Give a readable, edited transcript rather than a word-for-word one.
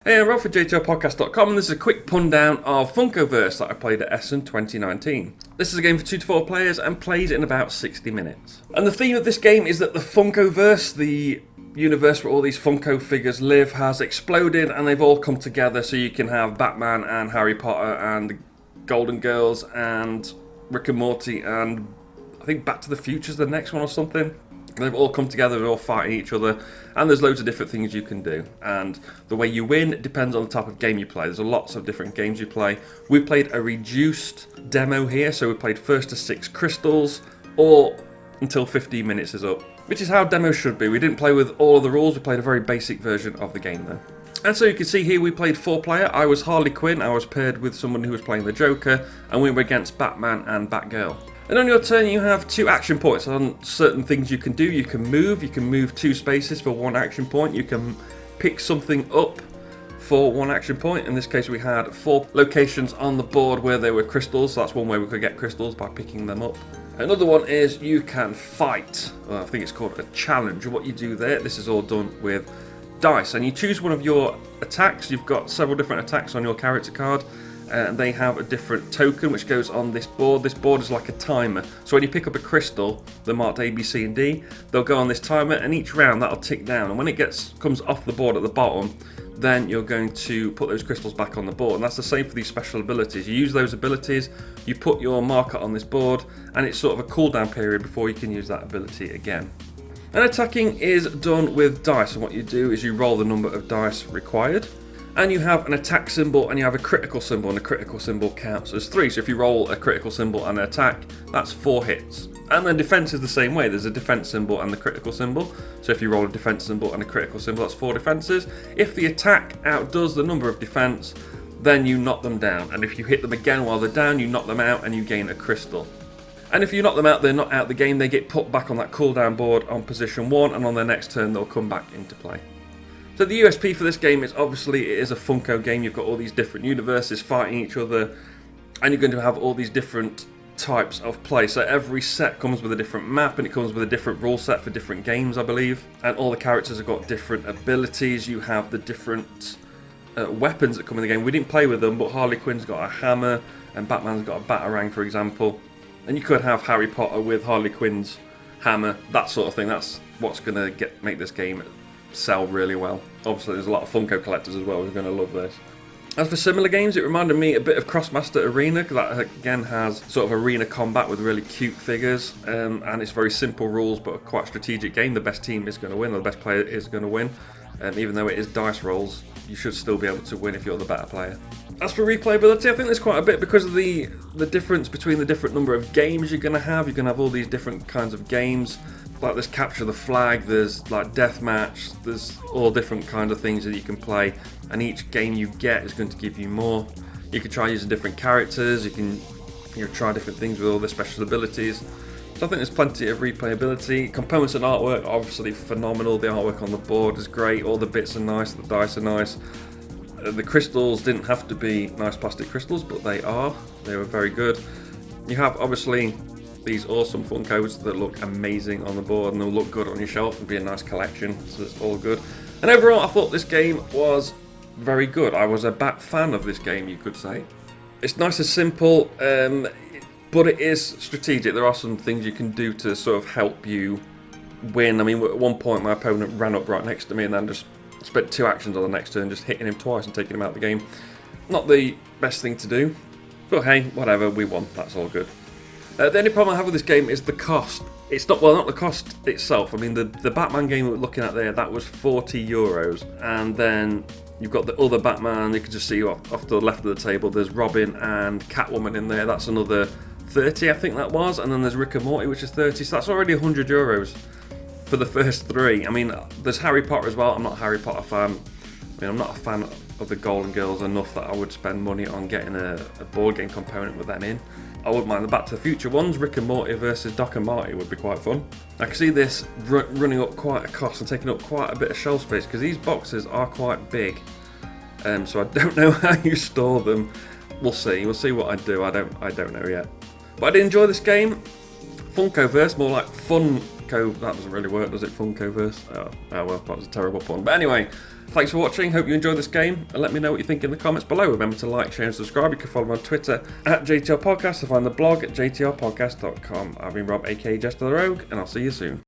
Hey, I'm Rob for JestaThaRogue.com, and this is a quick pundown of Funkoverse that I played at Essen 2019. This is a game for 2 to 4 players and plays in about 60 minutes. And the theme of this game is that the Funkoverse, the universe where all these Funko figures live, has exploded and they've all come together, so you can have Batman and Harry Potter and the Golden Girls and Rick and Morty and I think Back to the Future is the next one or something. They've all come together, they're all fighting each other, and there's loads of different things you can do. And the way you win depends on the type of game you play. There's lots of different games you play. We played a reduced demo here, so we played first to 6 crystals, or until 15 minutes is up, which is how demos should be. We didn't play with all of the rules, we played a very basic version of the game though. And so you can see here we played 4-player. I was Harley Quinn, I was paired with someone who was playing the Joker, and we were against Batman and Batgirl. And on your turn you have 2 action points on certain things you can do. You can move 2 spaces for 1 action point. You can pick something up for 1 action point. In this case we had 4 locations on the board where there were crystals, so that's one way we could get crystals, by picking them up. Another one is you can fight. Well, I think it's called a challenge. What you do there, this is all done with dice, and you choose one of your attacks. You've got several different attacks on your character card. They have a different token which goes on this board. This board is like a timer. So when you pick up a crystal, they're marked A, B, C and D, they'll go on this timer, and each round that'll tick down. And when it comes off the board at the bottom, then you're going to put those crystals back on the board. And that's the same for these special abilities. You use those abilities, you put your marker on this board, and it's sort of a cooldown period before you can use that ability again. And attacking is done with dice, and what you do is you roll the number of dice required. And you have an attack symbol and you have a critical symbol, and the critical symbol counts as 3. So if you roll a critical symbol and an attack, that's 4 hits. And then defense is the same way. There's a defense symbol and the critical symbol. So if you roll a defense symbol and a critical symbol, that's 4 defenses. If the attack outdoes the number of defense, then you knock them down. And if you hit them again while they're down, you knock them out and you gain a crystal. And if you knock them out, they're not out the game. They get put back on that cooldown board on position 1, and on their next turn they'll come back into play. So the USP for this game is obviously it is a Funko game. You've got all these different universes fighting each other, and you're going to have all these different types of play. So every set comes with a different map, and it comes with a different rule set for different games, I believe. And all the characters have got different abilities. You have the different weapons that come in the game. We didn't play with them, but Harley Quinn's got a hammer, and Batman's got a batarang, for example. And you could have Harry Potter with Harley Quinn's hammer, that sort of thing. That's what's going to make this game sell really well. Obviously there's a lot of Funko collectors as well who are going to love this. As for similar games, it reminded me a bit of Crossmaster Arena, because that again has sort of arena combat with really cute figures, and it's very simple rules but a quite strategic game. The best team is going to win, or the best player is going to win, and even though it is dice rolls, you should still be able to win if you're the better player. As for replayability, I think there's quite a bit, because of the difference between the different number of games you're going to have. You're going to have all these different kinds of games. Like there's capture the flag, there's like deathmatch, there's all different kind of things that you can play, and each game you get is going to give you more. You can try using different characters, you can try different things with all the special abilities. So I think there's plenty of replayability. Components and artwork are obviously phenomenal. The artwork on the board is great, all the bits are nice, the dice are nice. The crystals didn't have to be nice plastic crystals, but they were very good. You have obviously these awesome Funkos that look amazing on the board, and they'll look good on your shelf and be a nice collection, so it's all good. And overall I thought this game was very good. I was a fan of this game, you could say. It's nice and simple, but it is strategic. There are some things you can do to sort of help you win. I mean, at one point my opponent ran up right next to me and then just spent 2 actions on the next turn just hitting him twice and taking him out of the game. Not the best thing to do, but hey, whatever, we won, that's all good. The only problem I have with this game is the cost. It's not the cost itself. I mean, the Batman game we're looking at there, that was €40, and then you've got the other Batman. You can just see off to the left of the table, there's Robin and Catwoman in there. That's another 30, I think that was, and then there's Rick and Morty, which is 30. So that's already €100 for the first 3. I mean, there's Harry Potter as well. I'm not a Harry Potter fan. I mean, I'm not a fan of the Golden Girls enough that I would spend money on getting a board game component with them in. I wouldn't mind the Back to the Future ones. Rick and Morty versus Doc and Marty would be quite fun. I can see this running up quite a cost and taking up quite a bit of shelf space, because these boxes are quite big. So I don't know how you store them. We'll see. We'll see what I do. I don't know yet. But I did enjoy this game. Funkoverse, more like fun That doesn't really work, does it? Funkoverse. Oh well, that was a terrible pun. But anyway, thanks for watching. Hope you enjoyed this game, and let me know what you think in the comments below. Remember to like, share, and subscribe. You can follow me on Twitter at JTR Podcast, or find the blog at jtrpodcast.com. I've been Rob, aka JestaThaRogue, and I'll see you soon.